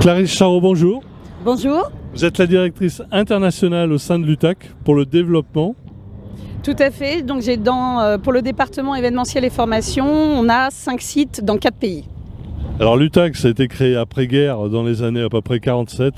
Clarisse Charot, bonjour. Bonjour. Vous êtes la directrice internationale au sein de l'UTAC pour le développement. Tout à fait. Donc pour le département événementiel et formation, on a 5 sites dans 4 pays. Alors l'UTAC, ça a été créé après-guerre dans les années à peu près 47,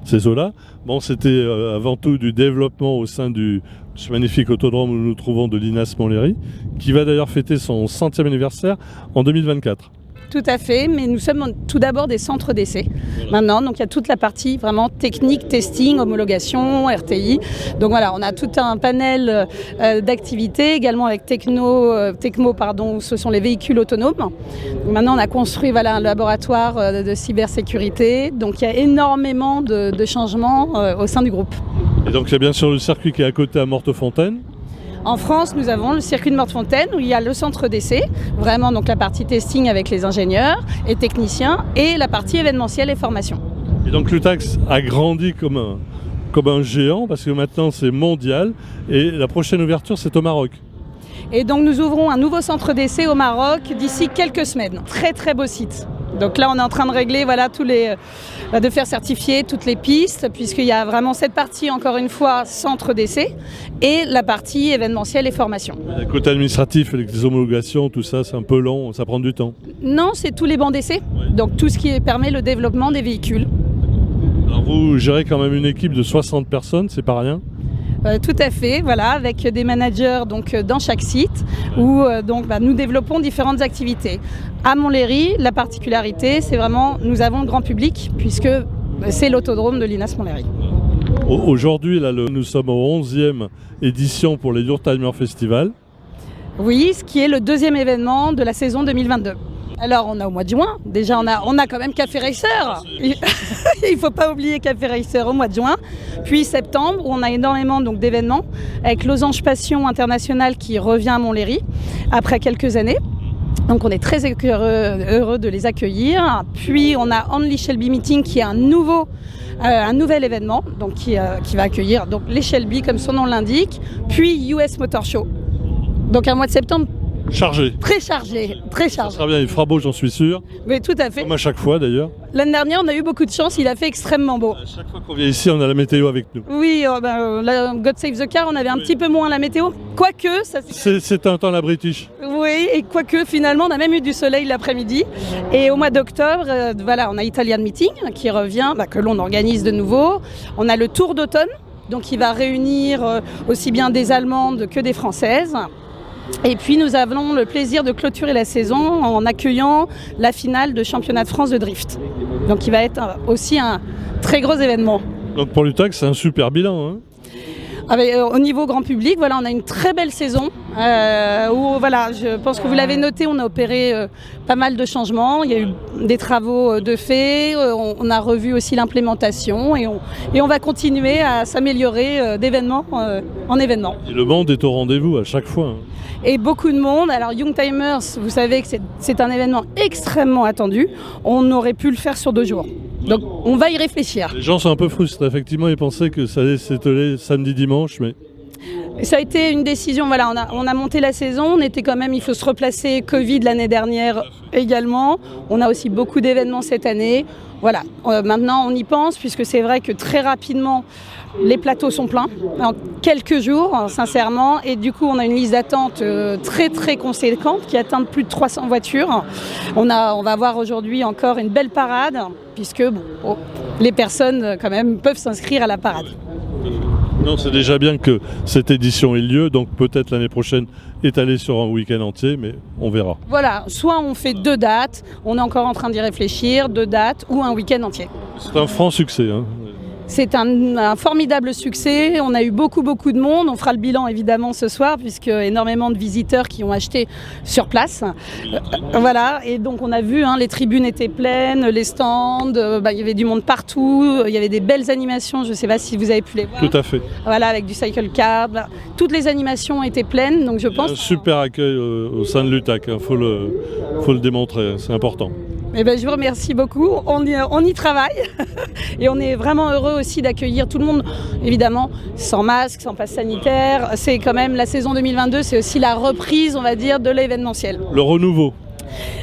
ces eaux-là. Bon, c'était avant tout du développement au sein du ce magnifique autodrome où nous nous trouvons de l'INAS Montlhéry, qui va d'ailleurs fêter son 100e anniversaire en 2024. Tout à fait, mais nous sommes tout d'abord des centres d'essai maintenant, donc il y a toute la partie vraiment technique, testing, homologation, RTI. Donc voilà, on a tout un panel d'activités, également avec Tecmo, où ce sont les véhicules autonomes. Donc maintenant on a construit un laboratoire de cybersécurité, donc il y a énormément de changements au sein du groupe. Et donc il y a bien sûr le circuit qui est à côté à Mortefontaine. En France, nous avons le circuit de Mortefontaine où il y a le centre d'essai, vraiment donc la partie testing avec les ingénieurs et techniciens et la partie événementielle et formation. Et donc l'UTAC a grandi comme un géant parce que maintenant c'est mondial et la prochaine ouverture c'est au Maroc. Et donc nous ouvrons un nouveau centre d'essai au Maroc d'ici quelques semaines. Très très beau site. Donc là on est en train de régler de faire certifier toutes les pistes puisqu'il y a vraiment cette partie encore une fois centre d'essai et la partie événementielle et formation. Le côté administratif avec les homologations, tout ça c'est un peu long, ça prend du temps. Non, c'est tous les bancs d'essai, donc tout ce qui permet le développement des véhicules. Alors vous gérez quand même une équipe de 60 personnes, c'est pas rien. Tout à fait, avec des managers dans chaque site où nous développons différentes activités. À Montlhéry, la particularité, c'est vraiment nous avons le grand public puisque c'est l'autodrome de l'INAS Montlhéry. Aujourd'hui, nous sommes au 11e édition pour les Yourtimer Festival. Oui, ce qui est le 2e événement de la saison 2022. Alors on a au mois de juin, déjà on a quand même Café Racer, il ne faut pas oublier Café Racer au mois de juin, puis septembre où on a énormément d'événements avec Losange Passion International qui revient à Montlhéry après quelques années. Donc on est très heureux de les accueillir. Puis on a Only Shelby Meeting qui est un nouvel événement qui va accueillir les Shelby comme son nom l'indique, puis US Motor Show. Donc un mois de septembre chargé. Très chargé. Ça sera bien, il fera beau, j'en suis sûr. Oui, tout à fait. Comme à chaque fois d'ailleurs. L'année dernière, on a eu beaucoup de chance, il a fait extrêmement beau. À chaque fois qu'on vient ici, on a la météo avec nous. Oui, God Save the Car, on avait un petit peu moins la météo. Quoique, c'est un temps la British. Oui, et quoique finalement, on a même eu du soleil l'après-midi. Et au mois d'octobre, on a Italian Meeting qui revient, que l'on organise de nouveau. On a le Tour d'automne, donc qui va réunir aussi bien des Allemandes que des Françaises. Et puis nous avons le plaisir de clôturer la saison en accueillant la finale de championnat de France de drift. Donc qui va être aussi un très gros événement. Donc pour l'UTAC, c'est un super bilan. Au niveau grand public, on a une très belle saison où je pense que vous l'avez noté, on a opéré pas mal de changements. Il y a eu des travaux de fait, on a revu aussi l'implémentation et on va continuer à s'améliorer d'événement en événement. Et le monde est au rendez-vous à chaque fois. Et beaucoup de monde. Alors Youngtimers, vous savez que c'est un événement extrêmement attendu. On aurait pu le faire sur 2 jours. Donc on va y réfléchir. Les gens sont un peu frustrés, effectivement, ils pensaient que ça allait s'étaler samedi, dimanche, mais... Ça a été une décision, on a monté la saison, on était quand même, il faut se replacer, Covid l'année dernière également. On a aussi beaucoup d'événements cette année. Maintenant on y pense, puisque c'est vrai que très rapidement, les plateaux sont pleins, en quelques jours, sincèrement, et du coup on a une liste d'attente très très conséquente qui atteint plus de 300 voitures. On va avoir aujourd'hui encore une belle parade, puisque les personnes quand même peuvent s'inscrire à la parade. Non, c'est déjà bien que cette édition ait lieu, donc peut-être l'année prochaine étalée sur un week-end entier, mais on verra. Soit on fait 2 dates, on est encore en train d'y réfléchir, 2 dates ou un week-end entier. C'est un franc succès. C'est un formidable succès, on a eu beaucoup de monde, on fera le bilan évidemment ce soir puisque énormément de visiteurs qui ont acheté sur place. Et donc on a vu, les tribunes étaient pleines, les stands, il y avait du monde partout, il y avait des belles animations, je ne sais pas si vous avez pu les voir. Tout à fait. Avec du cycle car, toutes les animations étaient pleines, donc je pense... Un super accueil au sein de l'UTAC, faut le démontrer, c'est important. Je vous remercie beaucoup, on y travaille et on est vraiment heureux aussi d'accueillir tout le monde, évidemment sans masque, sans passe sanitaire. C'est quand même la saison 2022, c'est aussi la reprise, on va dire, de l'événementiel. Le renouveau.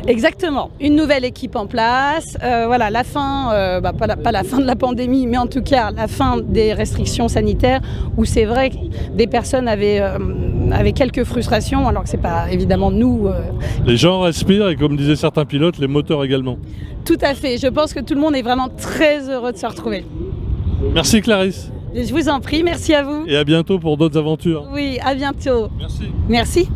Exactement, une nouvelle équipe en place, voilà, la fin, pas la fin de la pandémie, mais en tout cas la fin des restrictions sanitaires, où c'est vrai que des personnes avaient quelques frustrations, alors que c'est pas évidemment nous. Les gens respirent et comme disaient certains pilotes, les moteurs également. Tout à fait, je pense que tout le monde est vraiment très heureux de se retrouver. Merci Clarisse. Et je vous en prie, merci à vous. Et à bientôt pour d'autres aventures. Oui, à bientôt. Merci. Merci.